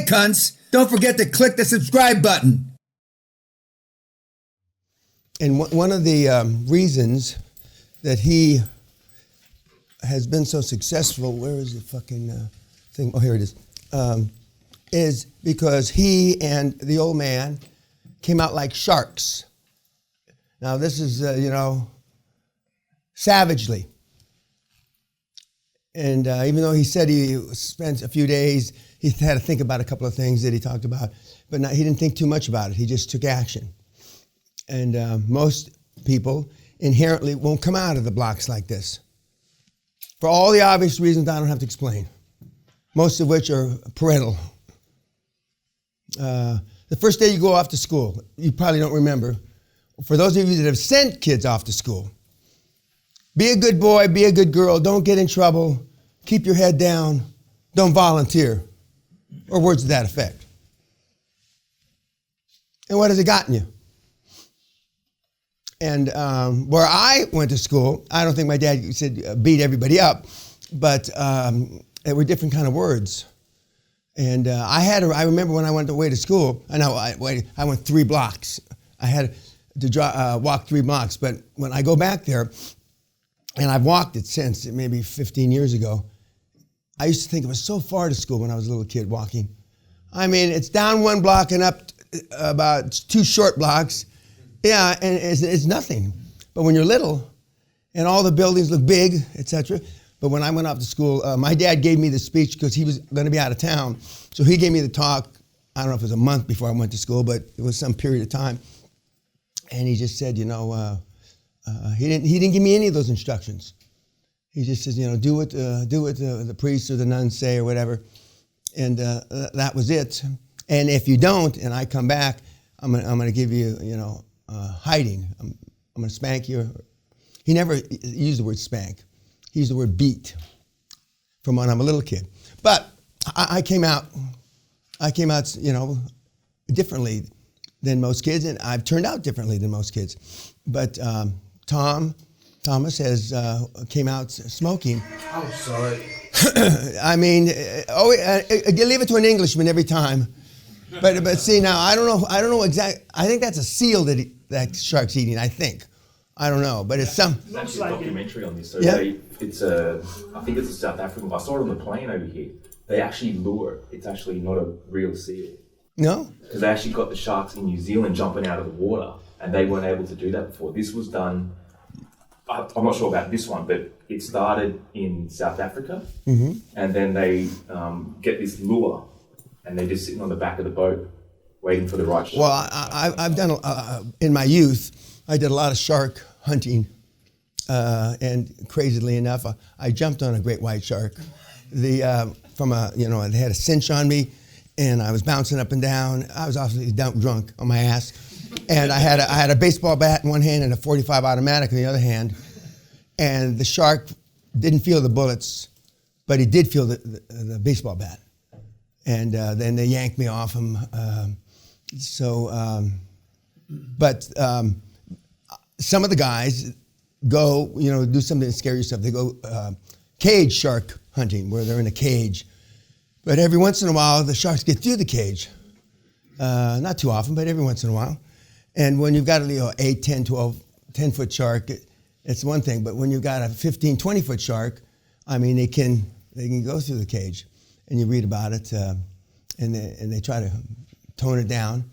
cunts, don't forget to click the subscribe button. And one of the reasons that he has been so successful, where is the fucking thing? Oh, here it is because he and the old man came out like sharks. Now this is, savagely. And even though he said he spent a few days, he had to think about a couple of things that he talked about, but he didn't think too much about it. He just took action. And most people inherently won't come out of the blocks like this. For all the obvious reasons I don't have to explain, most of which are parental. The first day you go off to school, you probably don't remember. For those of you that have sent kids off to school, be a good boy, be a good girl, don't get in trouble, keep your head down, don't volunteer, or words to that effect. And what has it gotten you? And where I went to school, I don't think my dad said beat everybody up, but they were different kind of words. And I remember when I went away to school, I went 3 blocks. I had to walk 3 blocks, but when I go back there, and I've walked it since, maybe 15 years ago, I used to think it was so far to school when I was a little kid walking. I mean, it's down 1 block and up about 2 short blocks. Yeah, and it's nothing. But when you're little, and all the buildings look big, etc. But when I went off to school, my dad gave me the speech because he was going to be out of town. So he gave me the talk. I don't know if it was a month before I went to school, but it was some period of time. And he just said, he didn't give me any of those instructions. He just says, do what the priests or the nuns say or whatever. And that was it. And if you don't, and I come back, I'm gonna give you, hiding. I'm gonna spank you. He never used the word spank. He used the word beat from when I'm a little kid. But I came out, differently than most kids, and I've turned out differently than most kids. But Thomas came out smoking. Oh, sorry. I mean, you leave it to an Englishman every time. But see now, I don't know exactly. I think that's a seal that shark's eating. I don't know, but it's some. There's actually a documentary on this. So yeah. I think it's a South African. I saw it on the plane over here. They actually lure it. It's actually not a real seal. No. Because they actually got the sharks in New Zealand jumping out of the water, and they weren't able to do that before. This was done. I'm not sure about this one, but it started in South Africa, and then they get this lure, and they're just sitting on the back of the boat, waiting for the right shark. Well, I've done in my youth. I did a lot of shark hunting, and crazily enough, I jumped on a great white shark. It had a cinch on me, and I was bouncing up and down. I was obviously drunk on my ass, and I had a baseball bat in one hand and a .45 automatic in the other hand, and the shark didn't feel the bullets, but he did feel the baseball bat, and then they yanked me off him. But some of the guys go, do something to scare yourself. They go cage shark hunting, where they're in a cage. But every once in a while, the sharks get through the cage. Not too often, but every once in a while. And when you've got a 8, 10, 12, 10-foot shark, it's one thing. But when you've got a 15, 20-foot shark, I mean, they can go through the cage. And you read about it, and they try to tone it down,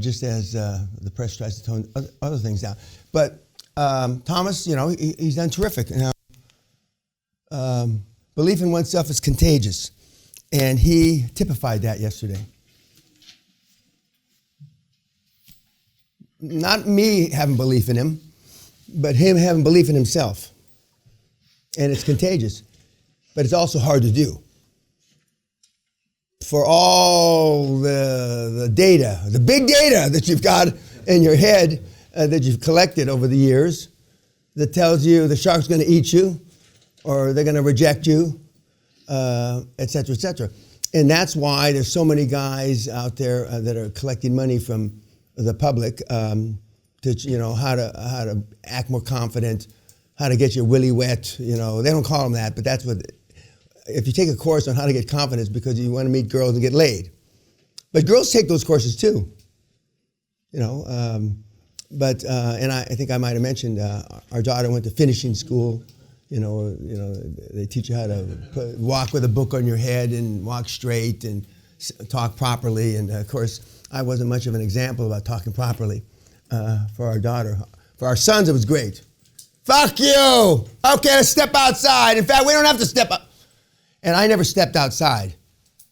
just as the press tries to tone other things down. But Thomas, he's done terrific. Now, belief in oneself is contagious, and he typified that yesterday. Not me having belief in him, but him having belief in himself. And it's contagious, but it's also hard to do. For all the data, the big data that you've got in your head that you've collected over the years that tells you the shark's going to eat you or they're going to reject you, et cetera, et cetera. And that's why there's so many guys out there that are collecting money from the public to, how to act more confident, how to get your willy wet. They don't call them that, but that's what. If you take a course on how to get confidence because you want to meet girls and get laid, But girls take those courses too. You know, and I think I might have mentioned our daughter went to finishing school. You know, they teach you how to walk with a book on your head and walk straight and talk properly. And of course, I wasn't much of an example about talking properly for our daughter. For our sons, it was great. Fuck you! Okay, let's step outside. In fact, we don't have to step up. And I never stepped outside.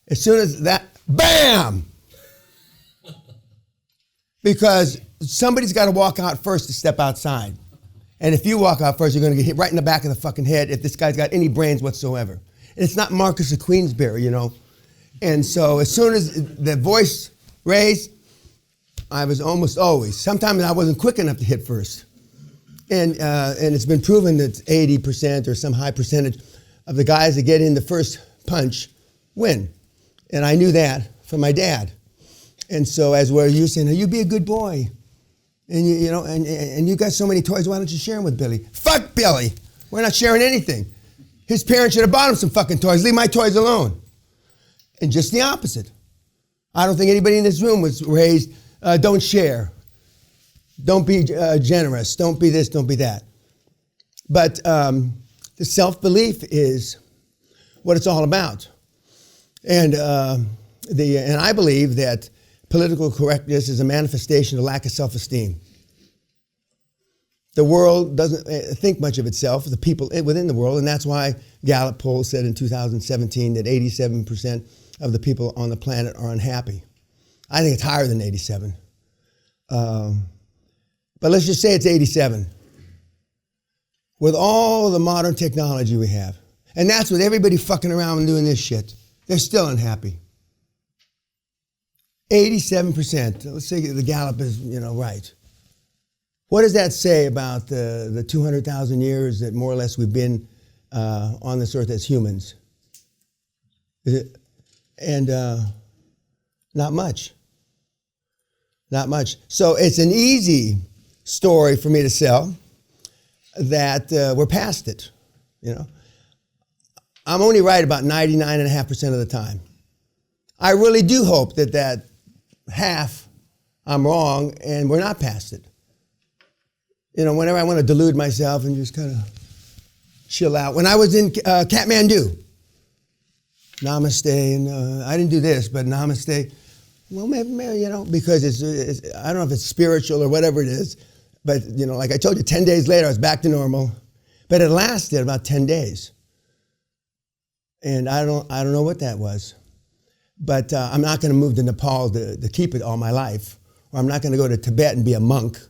As soon as that, bam! Because somebody's got to walk out first to step outside. And if you walk out first, you're going to get hit right in the back of the fucking head if this guy's got any brains whatsoever. And it's not Marcus of Queensberry, you know. And so as soon as the voice raised, I was almost always. Sometimes I wasn't quick enough to hit first. And it's been proven that 80% or some high percentage of the guys that get in the first punch win. And I knew that from my dad. And so as we're using, you be a good boy. And you know, and you got so many toys, why don't you share them with Billy? Fuck Billy! We're not sharing anything. His parents should have bought him some fucking toys. Leave my toys alone. And just the opposite. I don't think anybody in this room was raised, don't share. Don't be generous. Don't be this, don't be that. But the self-belief is what it's all about. And I believe that political correctness is a manifestation of lack of self-esteem. The world doesn't think much of itself, the people within the world, and that's why Gallup poll said in 2017 that 87% of the people on the planet are unhappy. I think it's higher than 87. But let's just say it's 87. With all the modern technology we have, and that's with everybody fucking around and doing this shit, they're still unhappy. 87%. Let's say the Gallup is, right. What does that say about the 200,000 years that more or less we've been on this earth as humans? Not much. Not much. So it's an easy story for me to sell that we're past it, I'm only right about 99.5% of the time. I really do hope that half I'm wrong and we're not past it. Whenever I want to delude myself and just kind of chill out. When I was in Kathmandu, namaste, and I didn't do this, but namaste. Well, maybe because it's I don't know if it's spiritual or whatever it is, but like I told you, 10 days later I was back to normal, but it lasted about 10 days, and I don't know what that was, but I'm not going to move to Nepal to keep it all my life, or I'm not going to go to Tibet and be a monk.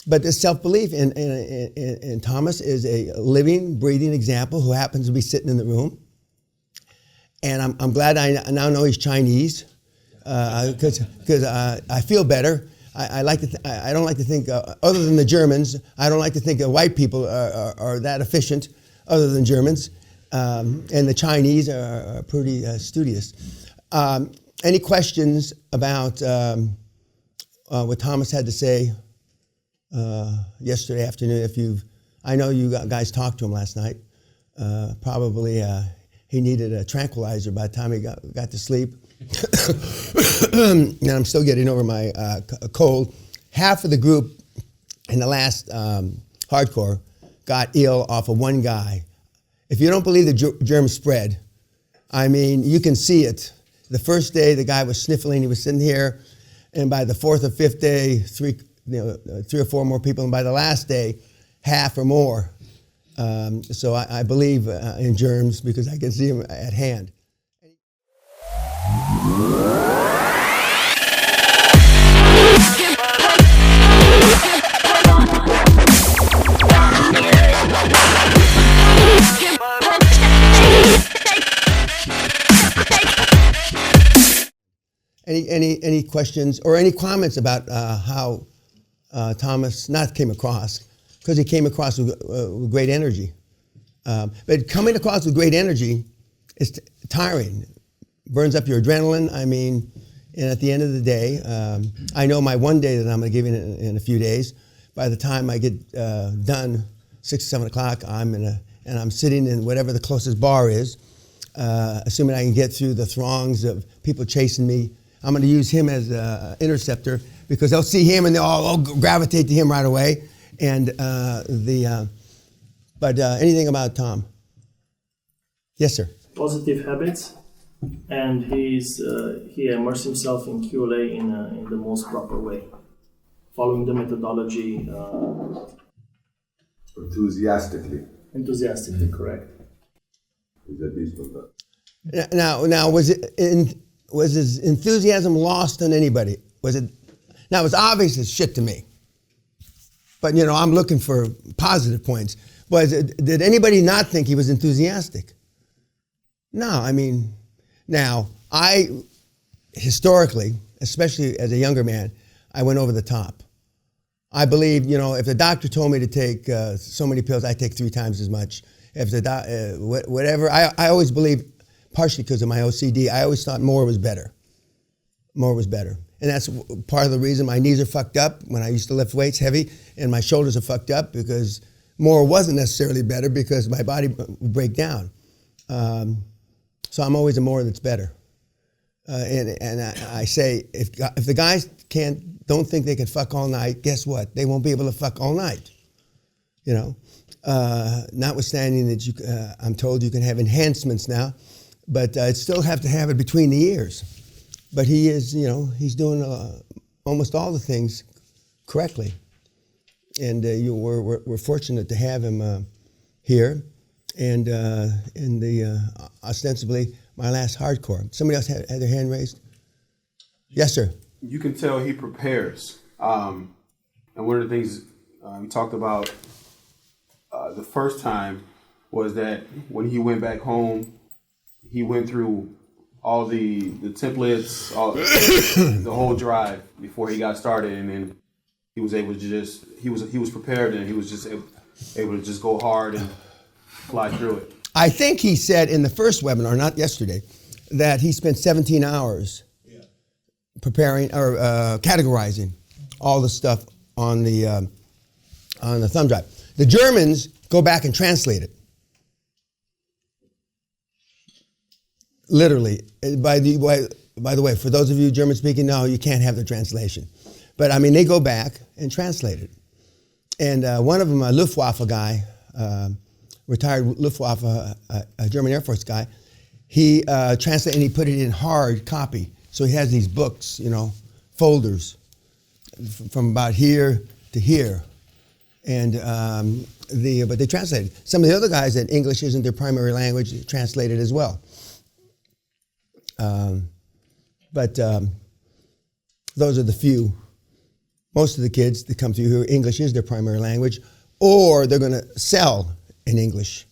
But the self-belief in Thomas is a living, breathing example who happens to be sitting in the room. And I'm glad I now know he's Chinese, because I feel better. I don't like to think, other than the Germans, I don't like to think that white people are that efficient, other than Germans. And the Chinese are pretty studious. Any questions about what Thomas had to say yesterday afternoon? I know you guys talked to him last night. Probably he needed a tranquilizer by the time he got to sleep. And I'm still getting over my cold. Half of the group in the last hardcore got ill off of one guy. If you don't believe the germs spread, I mean, you can see it. The first day, the guy was sniffling. He was sitting here. And by the fourth or fifth day, three or four more people. And by the last day, half or more. So I believe in germs because I can see them at hand. Any questions or any comments about how Thomas not came across? Because he came across with great energy. But coming across with great energy is tiring. Burns up your adrenaline. I mean, and at the end of the day, I know my one day that I'm going to give in a few days. By the time I get done, 6 or 7 o'clock, I'm sitting in whatever the closest bar is, assuming I can get through the throngs of people chasing me. I'm going to use him as an interceptor because they'll see him and they'll all gravitate to him right away. And anything about Tom? Yes, sir. Positive habits, and he immersed himself in QLA in the most proper way, following the methodology. Enthusiastically, correct. Now, was his enthusiasm lost on anybody? Was it? Now, it was obvious as shit to me. But, I'm looking for positive points. Did anybody not think he was enthusiastic? No, historically, especially as a younger man, I went over the top. I believe, if the doctor told me to take so many pills, I take 3 times as much. If whatever, I always believed, partially because of my OCD, I always thought more was better. More was better. And that's part of the reason my knees are fucked up when I used to lift weights heavy, and my shoulders are fucked up because more wasn't necessarily better because my body would break down. So I'm always a more that's better. And I say, if the guys don't think they can fuck all night, guess what? They won't be able to fuck all night. Notwithstanding that I'm told you can have enhancements now, but I'd still have to have it between the ears. But he is, he's doing almost all the things correctly. And we're fortunate to have him here. And in the ostensibly my last hardcore. Somebody else had their hand raised? Yes, sir. You can tell he prepares. And one of the things we talked about the first time was that when he went back home, he went through all the templates, the whole drive before he got started, and then he was able to he was prepared, and he was just able to just go hard and fly through it. I think he said in the first webinar, not yesterday, that he spent 17 hours preparing or categorizing all the stuff on the thumb drive. The Germans go back and translate it. Literally. By the way, for those of you German speaking, no, you can't have the translation. But they go back and translate it. And one of them, a Luftwaffe guy, retired Luftwaffe, a German Air Force guy, he translated and he put it in hard copy. So he has these books, folders from about here to here. And but they translated. Some of the other guys that English isn't their primary language, they translated as well. But those are the few. Most of the kids that come through here, English is their primary language, or they're going to sell in English.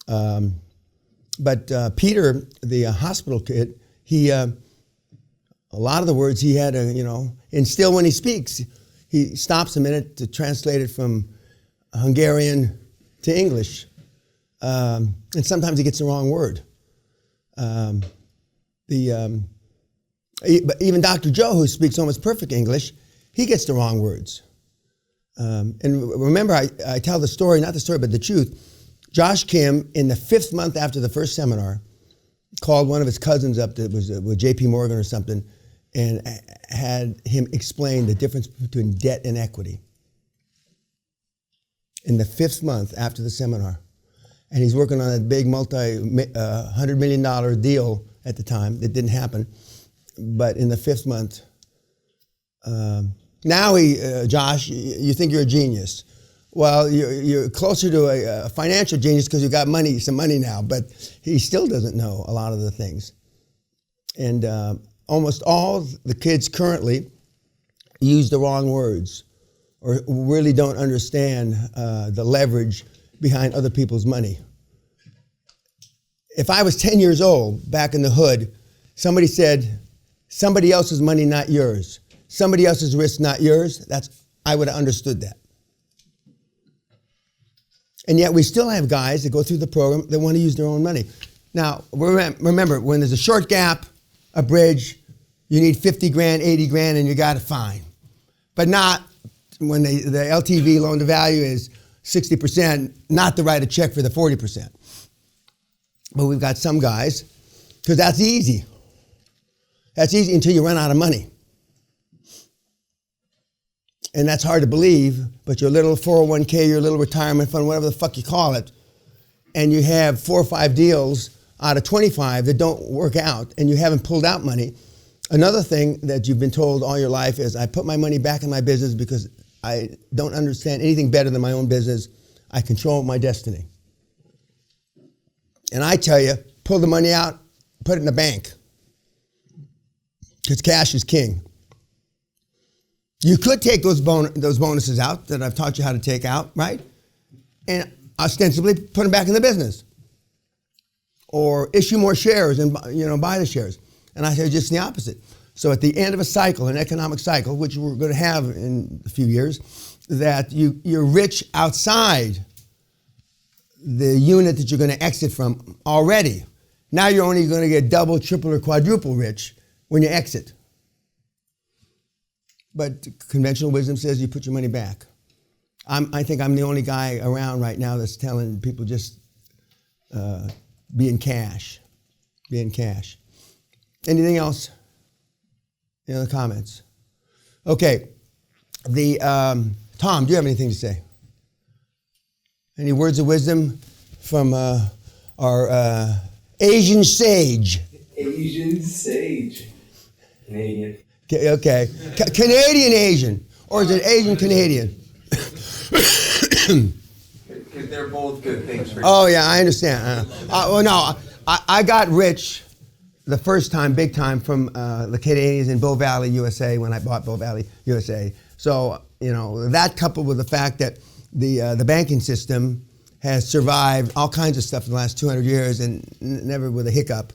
But Peter, the hospital kid, he a lot of the words he had to, and still when he speaks, he stops a minute to translate it from Hungarian to English. And sometimes he gets the wrong word. But even Dr. Joe, who speaks almost perfect English, he gets the wrong words. And remember, I tell the story, not the story, but the truth. Josh Kim, in the 5th month after the first seminar, called one of his cousins up that was with J.P. Morgan or something and had him explain the difference between debt and equity. In the 5th month after the seminar. And he's working on a big $100 million deal at the time. That didn't happen. But in the 5th month, now Josh, you think you're a genius. Well, you're closer to a financial genius because you got some money now, but he still doesn't know a lot of the things. And almost all the kids currently use the wrong words or really don't understand the leverage behind other people's money. If I was 10 years old back in the hood, somebody said, somebody else's money, not yours. Somebody else's risk, not yours. I would have understood that. And yet we still have guys that go through the program that want to use their own money. Now, remember, when there's a short gap, a bridge, you need 50 grand, 80 grand, and you got it fine. But not when the LTV, loan to value, is 60%, not to write a check for the 40%. But we've got some guys, because that's easy. That's easy until you run out of money. And that's hard to believe, but your little 401k, your little retirement fund, whatever the fuck you call it, and you have 4 or 5 deals out of 25 that don't work out, and you haven't pulled out money. Another thing that you've been told all your life is, I put my money back in my business because I don't understand anything better than my own business. I control my destiny. And I tell you, pull the money out, put it in the bank. Because cash is king. You could take those bonuses out that I've taught you how to take out, right? And ostensibly put them back in the business. Or issue more shares and buy the shares. And I say just the opposite. So at the end of a cycle, an economic cycle, which we're going to have in a few years, that you're rich outside the unit that you're going to exit from already. Now you're only going to get double, triple, or quadruple rich when you exit. But conventional wisdom says you put your money back. I think I'm the only guy around right now that's telling people just be in cash. Be in cash. Anything else? Any other comments? Okay. Tom, do you have anything to say? Any words of wisdom from our Asian sage? Asian sage. Canadian. Okay. Canadian Asian. Or is it Asian Canadian? Because they're both good things for you. Oh, yeah, I understand. I got rich the first time, big time, from the Canadians in Bow Valley, USA, when I bought Bow Valley, USA. So, that coupled with the fact that the banking system has survived all kinds of stuff in the last 200 years and never with a hiccup.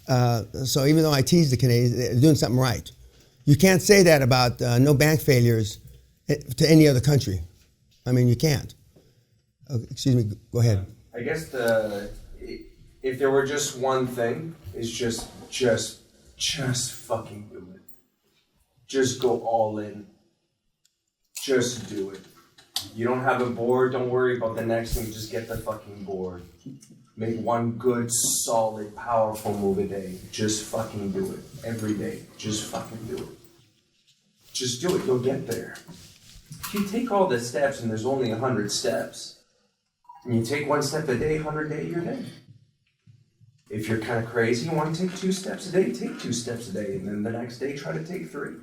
So even though I tease the Canadians, they're doing something right. You can't say that about no bank failures to any other country. I mean, you can't. Excuse me, go ahead. I guess if there were just one thing, it's just fucking do it. Just go all in. Just do it. You don't have a board, don't worry about the next thing, just get the fucking board. Make one good, solid, powerful move a day. Just fucking do it. Every day. Just fucking do it. Just do it, you'll get there. If you take all the steps and there's only 100 steps, and you take one step a day, 100 days, you're there. If you're kind of crazy, you want to take 2 steps a day, take 2 steps a day, and then the next day try to take 3.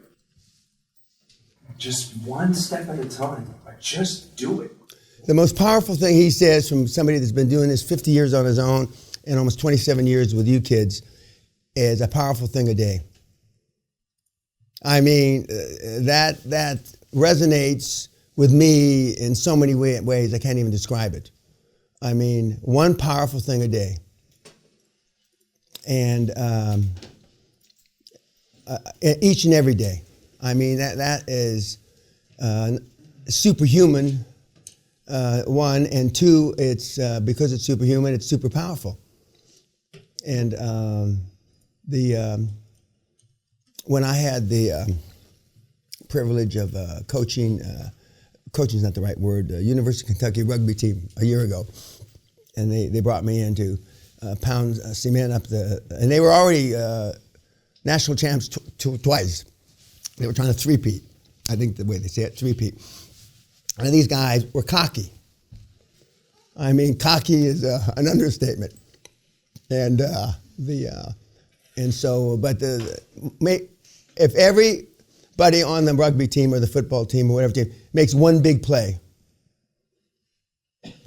Just one step at a time, but just do it. The most powerful thing he says from somebody that's been doing this 50 years on his own and almost 27 years with you kids is a powerful thing a day. I mean, that resonates with me in so many ways I can't even describe it. I mean, one powerful thing a day. And each and every day. I mean, that is superhuman, one, and two, it's because it's superhuman, it's super powerful. And when I had the privilege of coaching is not the right word, University of Kentucky rugby team a year ago, and they brought me in to pound cement up and they were already national champs twice. They were trying to three-peat. I think the way they say it, three-peat. And these guys were cocky. I mean, cocky is an understatement. And if everybody on the rugby team or the football team or whatever team makes one big play,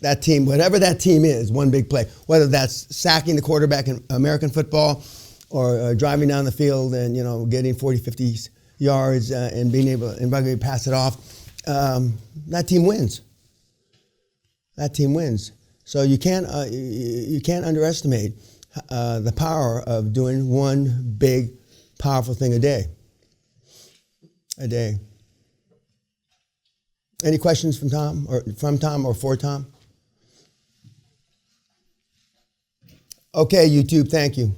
that team, whatever that team is, one big play, whether that's sacking the quarterback in American football or driving down the field and getting 40, 50 yards and being able in rugby to pass it off, that team wins. That team wins. So you can't underestimate the power of doing one big, powerful thing a day. A day. Any questions from Tom or for Tom? Okay, YouTube, thank you.